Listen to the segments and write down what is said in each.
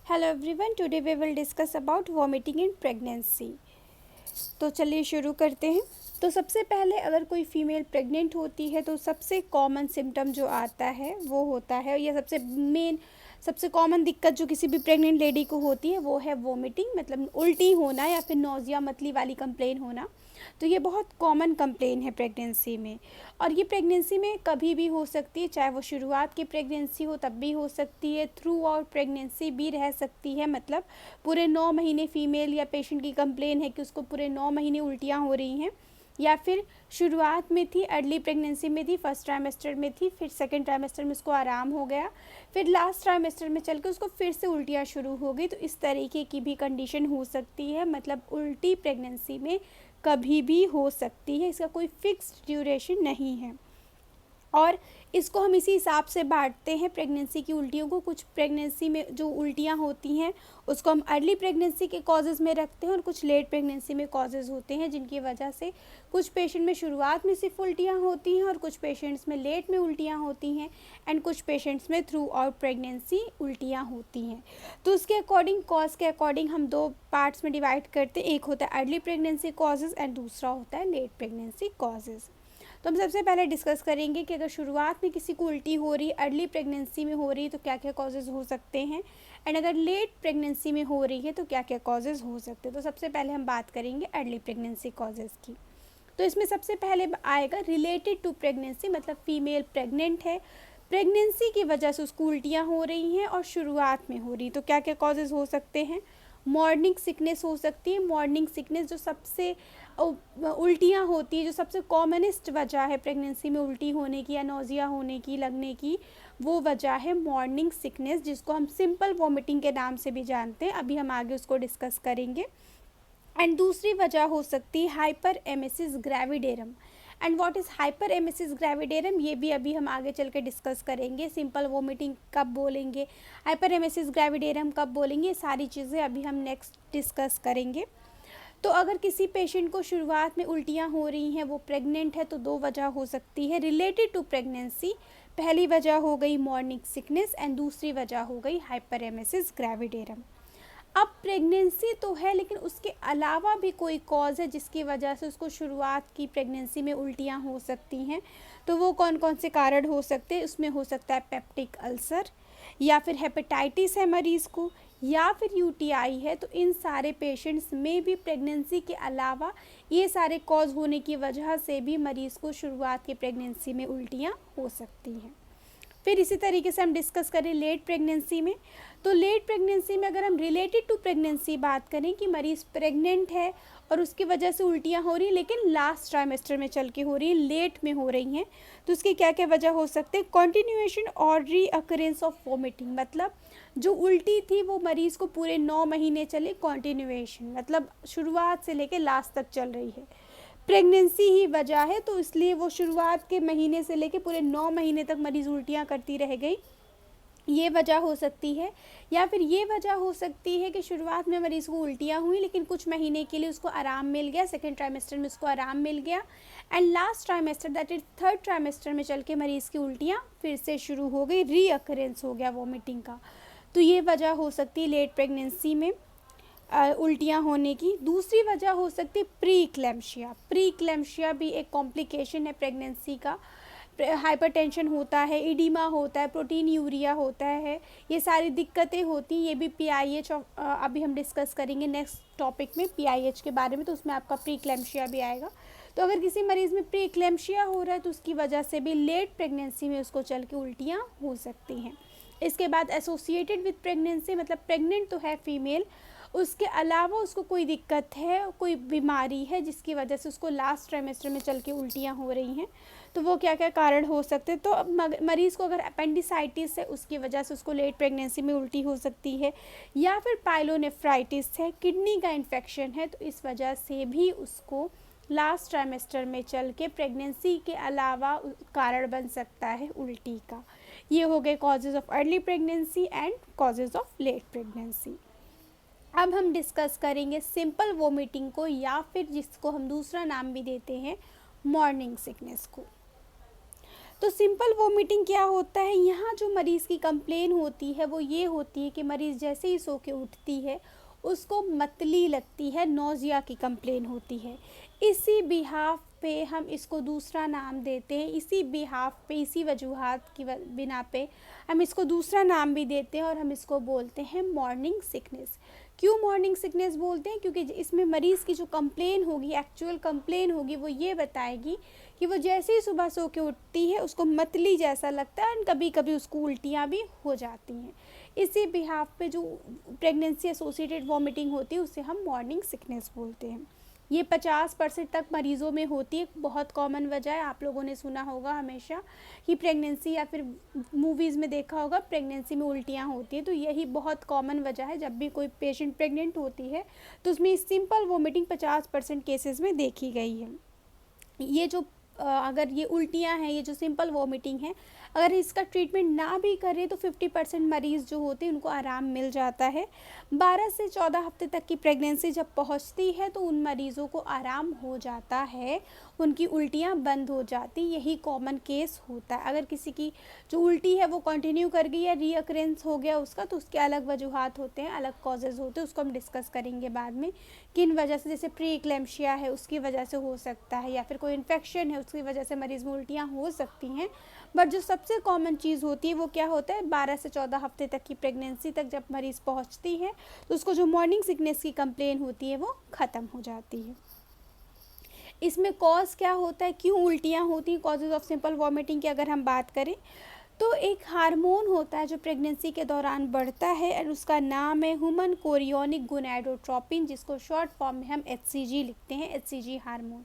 Hello everyone, today we will discuss about vomiting in pregnancy. तो चलिए शुरू करते हैं। तो सबसे पहले अगर कोई फीमेल प्रेग्नेंट होती है तो सबसे कॉमन सिम्टम जो आता है वो होता है, या सबसे कॉमन दिक्कत जो किसी भी प्रेग्नेंट लेडी को होती है वो है वॉमिटिंग, मतलब उल्टी होना या फिर नौजिया मतली वाली कंप्लेन होना। तो ये बहुत कॉमन कंप्लेन है प्रेगनेंसी में, और ये प्रेगनेंसी में कभी भी हो सकती है, चाहे वो शुरुआत की प्रेगनेंसी हो तब भी हो सकती है, थ्रू आउट प्रेगनेंसी भी रह सकती है। मतलब पूरे 9 महीने फीमेल या पेशेंट की कंप्लेन है कि उसको पूरे 9 महीने उल्टियाँ हो रही हैं, या फिर शुरुआत में थी, अर्ली प्रेगनेंसी में थी, फर्स्ट ट्राइमेस्टर में थी, फिर सेकंड ट्राइमेस्टर में उसको आराम हो गया, फिर लास्ट ट्राइमेस्टर में चल के उसको फिर से उल्टियाँ शुरू हो गई। तो इस तरीके की भी कंडीशन हो सकती है। मतलब उल्टी प्रेगनेंसी में कभी भी हो सकती है, इसका कोई फिक्स्ड ड्यूरेशन नहीं है। और इसको हम इसी हिसाब से बांटते हैं प्रेगनेंसी की उल्टियों को। कुछ प्रेगनेंसी में जो उल्टियाँ होती हैं उसको हम अर्ली प्रेगनेंसी के कॉजेज़ में रखते हैं, और कुछ लेट प्रेगनेंसी में कॉजेज़ होते हैं जिनकी वजह से कुछ पेशेंट में शुरुआत में सिर्फ उल्टियाँ होती हैं, और कुछ पेशेंट्स में लेट में उल्टियाँ होती हैं, एंड कुछ पेशेंट्स में थ्रू आउट प्रेगनेंसी उल्टियाँ होती हैं। तो उसके अकॉर्डिंग, कॉज के अकॉर्डिंग हम दो पार्ट्स में डिवाइड करते हैं। एक होता है अर्ली प्रेगनेंसी कॉजेज़ एंड दूसरा होता है लेट प्रेगनेंसी कॉजेज़। तो हम सबसे पहले डिस्कस करेंगे कि अगर शुरुआत में किसी को उल्टी हो रही, अर्ली प्रेगनेंसी में हो रही, तो क्या क्या कॉजेज़ हो सकते हैं, एंड अगर लेट प्रेगनेंसी में हो रही है तो क्या क्या कॉजेज़ हो सकते हैं। तो सबसे पहले हम बात करेंगे अर्ली प्रेगनेंसी कॉजेज़ की। तो इसमें सबसे पहले आएगा रिलेटेड टू प्रेगनेंसी, मतलब फीमेल प्रेग्नेंट है, प्रेगनेंसी की वजह से उसको उल्टियाँ हो रही हैं और शुरुआत में हो रही, तो क्या क्या कॉजेज़ हो सकते हैं। मॉर्निंग सिकनेस हो सकती है। मॉर्निंग सिकनेस जो सबसे उल्टियाँ होती है, जो सबसे कॉमनेस्ट वजह है प्रेगनेंसी में उल्टी होने की या नौजिया होने की, लगने की, वो वजह है मॉर्निंग सिकनेस, जिसको हम सिंपल वॉमिटिंग के नाम से भी जानते हैं। अभी हम आगे उसको डिस्कस करेंगे। एंड दूसरी वजह हो सकती है hyperemesis gravidarum. And what is hyperemesis gravidarum, ये भी अभी हम आगे चल के डिस्कस करेंगे। सिंपल वोमिटिंग कब बोलेंगे, हाइपर एमेसिस ग्रेविडेरम कब बोलेंगे, सारी चीज़ें अभी हम नेक्स्ट डिस्कस करेंगे। तो अगर किसी पेशेंट को शुरुआत में उल्टियाँ हो रही हैं, वो प्रेग्नेंट है, तो दो वजह हो सकती है रिलेटेड टू प्रेगनेंसी। पहली वजह हो गई मॉर्निंग सिकनेस एंड दूसरी वजह हो गई हाइपर एमेसिस ग्रेविडेरम। अब प्रेगनेंसी तो है, लेकिन उसके अलावा भी कोई कॉज है जिसकी वजह से उसको शुरुआत की प्रेगनेंसी में उल्टियाँ हो सकती हैं। तो वो कौन कौन से कारण हो सकते हैं, उसमें हो सकता है पेप्टिक अल्सर, या फिर हेपेटाइटिस है मरीज़ को, या फिर यूटीआई है। तो इन सारे पेशेंट्स में भी प्रेगनेंसी के अलावा ये सारे कॉज होने की वजह से भी मरीज़ को शुरुआत की प्रेगनेंसी में उल्टियाँ हो सकती हैं। फिर इसी तरीके से हम डिस्कस करें लेट प्रेगनेंसी में। तो लेट प्रेगनेंसी में अगर हम रिलेटेड टू प्रेगनेंसी बात करें कि मरीज़ प्रेग्नेंट है और उसकी वजह से उल्टियाँ हो रही, लेकिन लास्ट ट्राइमेस्टर में चल के हो रही हैं, लेट में हो रही हैं, तो उसकी क्या क्या वजह हो सकते हैं। कॉन्टिन्यूएशन और रीअकरेंस ऑफ वोमिटिंग, मतलब जो उल्टी थी वो मरीज़ को पूरे 9 महीने चली, कॉन्टिन्यूएशन मतलब शुरुआत से लेकर लास्ट तक चल रही है, प्रेगनेंसी ही वजह है, तो इसलिए वो शुरुआत के महीने से लेके पूरे 9 महीने तक मरीज़ उल्टियाँ करती रह गई, ये वजह हो सकती है। या फिर ये वजह हो सकती है कि शुरुआत में मरीज़ को उल्टियाँ हुई, लेकिन कुछ महीने के लिए उसको आराम मिल गया, सेकेंड ट्राइमेस्टर में उसको आराम मिल गया, and last trimester that is third trimester में चल के मरीज़ की उल्टियाँ फिर से शुरू हो गई, रीअकरेंस हो गया वॉमिटिंग का। तो ये वजह हो सकती है लेट प्रेगनेंसी में उल्टियाँ होने की। दूसरी वजह हो सकती है प्री इक्लेम्शिया। प्री इक्लेम्शिया भी एक कॉम्प्लिकेशन है प्रेगनेंसी का। हाइपरटेंशन होता है, इडीमा होता है, प्रोटीन यूरिया होता है, ये सारी दिक्कतें होती हैं। ये भी पीआईएच अभी हम डिस्कस करेंगे नेक्स्ट टॉपिक में पीआईएच के बारे में, तो उसमें आपका प्री इक्लेम्शिया भी आएगा। तो अगर किसी मरीज़ में प्री इक्लेम्शिया हो रहा है तो उसकी वजह से भी लेट प्रेगनेंसी में उसको चल के उल्टियाँ हो सकती हैं। इसके बाद एसोसिएटेड विथ प्रेगनेंसी, मतलब प्रेग्नेंट तो है फीमेल, उसके अलावा उसको कोई दिक्कत है, कोई बीमारी है जिसकी वजह से उसको लास्ट ट्राइमेस्टर में चल के उल्टियाँ हो रही हैं, तो वो क्या क्या कारण हो सकते हैं। तो अब मरीज़ को अगर अपेंडिसाइटिस है उसकी वजह से उसको लेट प्रेगनेंसी में उल्टी हो सकती है, या फिर पाइलोनेफ्राइटिस है, किडनी का इन्फेक्शन है, तो इस वजह से भी उसको लास्ट ट्राइमेस्टर में चल के प्रेगनेंसी के अलावा कारण बन सकता है उल्टी का। ये हो गए causes of early pregnancy and causes of late pregnancy. अब हम डिस्कस करेंगे सिंपल वोमिटिंग को, या फिर जिसको हम दूसरा नाम भी देते हैं मॉर्निंग सिकनेस को। तो सिंपल वोमिटिंग क्या होता है, यहाँ जो मरीज़ की कंप्लेन होती है वो ये होती है कि मरीज़ जैसे ही सो के उठती है उसको मतली लगती है, नौजिया की कंप्लेन होती है। इसी बिहाफ पे हम इसको दूसरा नाम देते हैं, इसी बिहाफ पे, इसी वजूहात की बिना पे हम इसको दूसरा नाम भी देते हैं और हम इसको बोलते हैं मॉर्निंग सिकनेस। क्यों मॉर्निंग सिकनेस बोलते हैं? क्योंकि इसमें मरीज़ की जो कंप्लेन होगी, एक्चुअल कंप्लेन होगी, वो ये बताएगी कि वो जैसे ही सुबह सो के उठती है उसको मतली जैसा लगता है और कभी कभी उसको उल्टियाँ भी हो जाती हैं। इसी बिहाफ पे जो प्रेगनेंसी एसोसिएटेड वॉमिटिंग होती है उसे हम मॉर्निंग सिकनेस बोलते हैं। ये 50% तक मरीज़ों में होती है, बहुत कॉमन वजह है। आप लोगों ने सुना होगा हमेशा कि प्रेगनेंसी या फिर मूवीज़ में देखा होगा प्रेगनेंसी में उल्टियाँ होती हैं, तो यही बहुत कॉमन वजह है। जब भी कोई पेशेंट प्रेग्नेंट होती है तो उसमें सिंपल वोमिटिंग 50% केसेस में देखी गई है। ये जो अगर ये उल्टियाँ हैं, ये जो सिंपल वॉमिटिंग है, अगर इसका ट्रीटमेंट ना भी करें तो 50% मरीज़ जो होते हैं उनको आराम मिल जाता है। 12 से 14 हफ्ते तक की प्रेगनेंसी जब पहुंचती है तो उन मरीज़ों को आराम हो जाता है, उनकी उल्टियाँ बंद हो जाती, यही कॉमन केस होता है। अगर किसी की जो उल्टी है वो कंटिन्यू कर गई या रीअकरेंस हो गया उसका, तो उसके अलग वजूहात होते हैं, अलग कॉजेज़ होते हैं, उसको हम डिस्कस करेंगे बाद में किन वजह से। जैसे प्री एक्लेम्शिया है उसकी वजह से हो सकता है, या फिर कोई इन्फेक्शन है उसकी वजह से मरीज़ में उल्टियाँ हो सकती हैं। बट जो सबसे कॉमन चीज़ होती है वो क्या होता है, 12 से 14 हफ्ते तक की प्रेगनेंसी तक जब मरीज़ पहुंचती है तो उसको जो मॉर्निंग सिकनेस की कंप्लेन होती है वो ख़त्म हो जाती है। इसमें कॉज क्या होता है, क्यों उल्टियाँ होती हैं, कॉजेज़ ऑफ सिंपल वॉमिटिंग की अगर हम बात करें तो एक हार्मोन होता है जो प्रेगनेंसी के दौरान बढ़ता है और उसका नाम है ह्यूमन कोरियोनिक गोनाडोट्रोपिन, जिसको शॉर्ट फॉर्म में हम HCG लिखते हैं, HCG हार्मोन।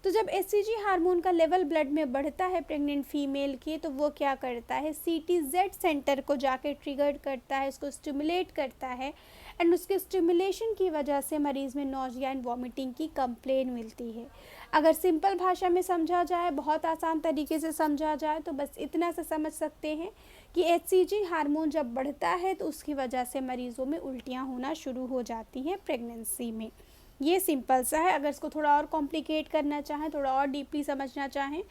तो जब HCG हार्मोन का लेवल ब्लड में बढ़ता है प्रेग्नेंट फीमेल के, तो वो क्या करता है, CTZ सेंटर को जाके ट्रिगर करता है, उसको स्टिमुलेट करता है एंड उसके स्टिमुलेशन की वजह से मरीज़ में नॉजिया एंड वॉमिटिंग की कंप्लेन मिलती है। अगर सिंपल भाषा में समझा जाए, बहुत आसान तरीके से समझा जाए, तो बस इतना सा समझ सकते हैं कि HCG हार्मोन जब बढ़ता है तो उसकी वजह से मरीज़ों में उल्टियाँ होना शुरू हो जाती हैं प्रेगनेंसी में। ये सिंपल सा है। अगर इसको थोड़ा और कॉम्प्लिकेट करना चाहें, थोड़ा और डीपली समझना चाहें,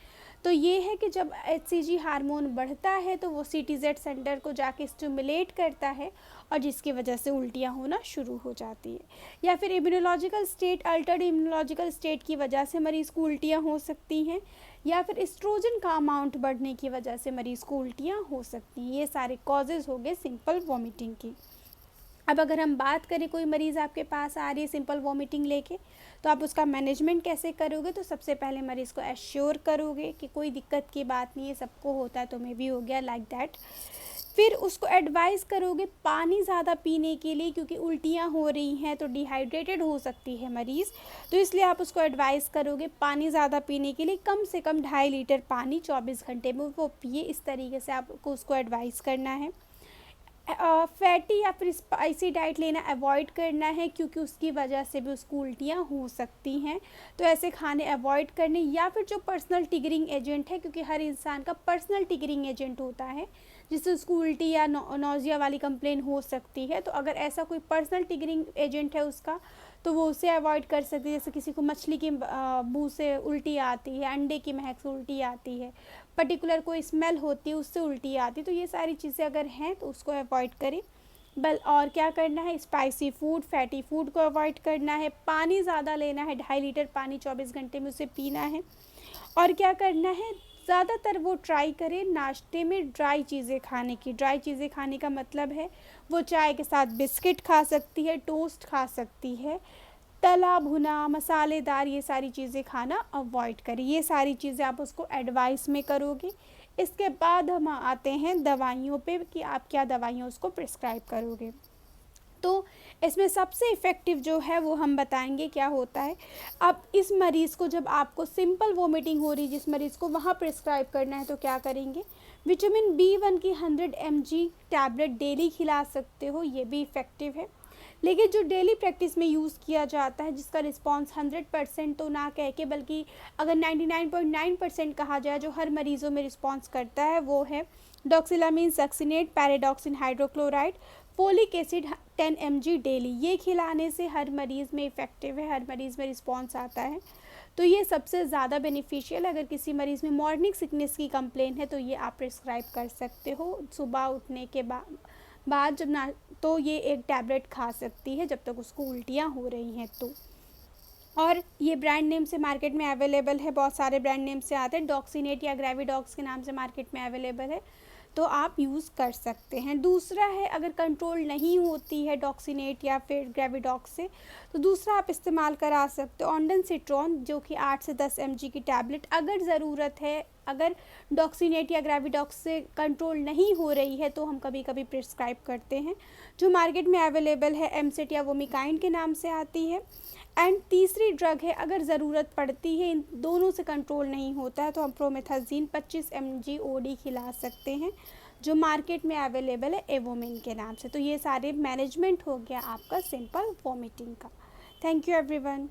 तो ये है कि जब HCG हार्मोन बढ़ता है तो वो CTZ सेंटर को जाके स्टिमुलेट करता है और जिसकी वजह से उल्टियाँ होना शुरू हो जाती है। या फिर immunological state, Altered immunological state की वजह से मरीज़ को उल्टियाँ हो सकती हैं, या फिर एस्ट्रोजन का अमाउंट बढ़ने की वजह से मरीज़ को उल्टियाँ हो सकती हैं। ये सारे कॉजेज़ हो गए सिंपल वॉमिटिंग की। अब अगर हम बात करें, कोई मरीज़ आपके पास आ रही है सिंपल वॉमिटिंग लेके, तो आप उसका मैनेजमेंट कैसे करोगे? तो सबसे पहले मरीज़ को एश्योर करोगे कि कोई दिक्कत की बात नहीं है, सबको होता है, तुम्हें भी हो गया, लाइक दैट। फिर उसको एडवाइस करोगे पानी ज़्यादा पीने के लिए, क्योंकि उल्टियाँ हो रही हैं तो डिहाइड्रेटेड हो सकती है मरीज़, तो इसलिए आप उसको एडवाइस करोगे पानी ज़्यादा पीने के लिए, कम से कम 2.5 लीटर पानी 24 घंटे में वो पिए। इस तरीके से आपको उसको एडवाइस करना है। फैटी या फिर स्पाइसी डाइट लेना अवॉइड करना है, क्योंकि उसकी वजह से भी उसको उल्टियाँ हो सकती हैं, तो ऐसे खाने अवॉइड करने। या फिर जो पर्सनल ट्रिगरिंग एजेंट है, क्योंकि हर इंसान का पर्सनल ट्रिगरिंग एजेंट होता है जिससे उसको उल्टी या नौजिया वाली कंप्लेन हो सकती है, तो अगर ऐसा कोई पर्सनल ट्रिगरिंग एजेंट है उसका, तो वो उसे अवॉइड कर सकते हैं। जैसे किसी को मछली की बू से उल्टी आती है, अंडे की महक से उल्टी आती है, पर्टिकुलर कोई स्मेल होती है उससे उल्टी आती है, तो ये सारी चीज़ें अगर हैं तो उसको अवॉइड करें। और क्या करना है, स्पाइसी फूड, फैटी फूड को अवॉइड करना है, पानी ज़्यादा लेना है, 2.5 लीटर पानी 24 घंटे में उसे पीना है। और क्या करना है, ज़्यादातर वो ट्राई करें नाश्ते में ड्राई चीज़ें खाने की। ड्राई चीज़ें खाने का मतलब है वो चाय के साथ बिस्किट खा सकती है, टोस्ट खा सकती है, तला भुना मसालेदार ये सारी चीज़ें खाना अवॉइड करें। ये सारी चीज़ें आप उसको एडवाइस में करोगे। इसके बाद हम आते हैं दवाइयों पे कि आप क्या दवाइयाँ उसको प्रिस्क्राइब करोगे। तो इसमें सबसे इफ़ेक्टिव जो है वो हम बताएंगे क्या होता है। अब इस मरीज़ को जब आपको सिंपल वोमिटिंग हो रही, जिस मरीज़ को वहाँ प्रिस्क्राइब करना है, तो क्या करेंगे, विटामिन B1 की 100 mg टैबलेट डेली खिला सकते हो, ये भी इफ़ेक्टिव है। लेकिन जो डेली प्रैक्टिस में यूज़ किया जाता है, जिसका रिस्पांस 100% तो ना कह के, बल्कि अगर 99.9% कहा जाए, जो हर मरीज़ों में रिस्पांस करता है, वो है doxylamine succinate, pyridoxine hydrochloride, folic acid 10 mg daily. ये खिलाने से हर मरीज़ में इफ़ेक्टिव है, हर मरीज़ में रिस्पांस आता है। तो ये सबसे ज़्यादा बेनिफिशियल, अगर किसी मरीज़ में मॉर्निंग सिकनेस की कंप्लेन है तो ये आप प्रिस्क्राइब कर सकते हो। सुबह उठने के बाद जब ना, तो ये एक टैबलेट खा सकती है जब तक उसको उल्टियाँ हो रही हैं तो। और ये ब्रांड नेम से मार्केट में अवेलेबल है, बहुत सारे ब्रांड नेम से आते हैं, डॉक्सीनेट या ग्रेविडॉक्स के नाम से मार्केट में अवेलेबल है, तो आप यूज़ कर सकते हैं। दूसरा है, अगर कंट्रोल नहीं होती है डॉक्सीनेट या फिर ग्रेविडॉक्स से, तो दूसरा आप इस्तेमाल करा सकते हो ऑन्डेंसिट्रॉन, जो कि 8 से 10 mg की टैबलेट अगर ज़रूरत है। अगर डॉक्सीनेट या ग्रेविडॉक्स से कंट्रोल नहीं हो रही है तो हम कभी कभी प्रिस्क्राइब करते हैं, जो मार्केट में अवेलेबल है एमसेट या वोमिकाइन के नाम से आती है। एंड तीसरी ड्रग है, अगर ज़रूरत पड़ती है, इन दोनों से कंट्रोल नहीं होता है, तो हम प्रोमेथाजीन 25 mg OD खिला सकते हैं, जो मार्केट में अवेलेबल है एवोमिन के नाम से। तो ये सारे मैनेजमेंट हो गया आपका सिंपल वॉमिटिंग का। Thank you everyone.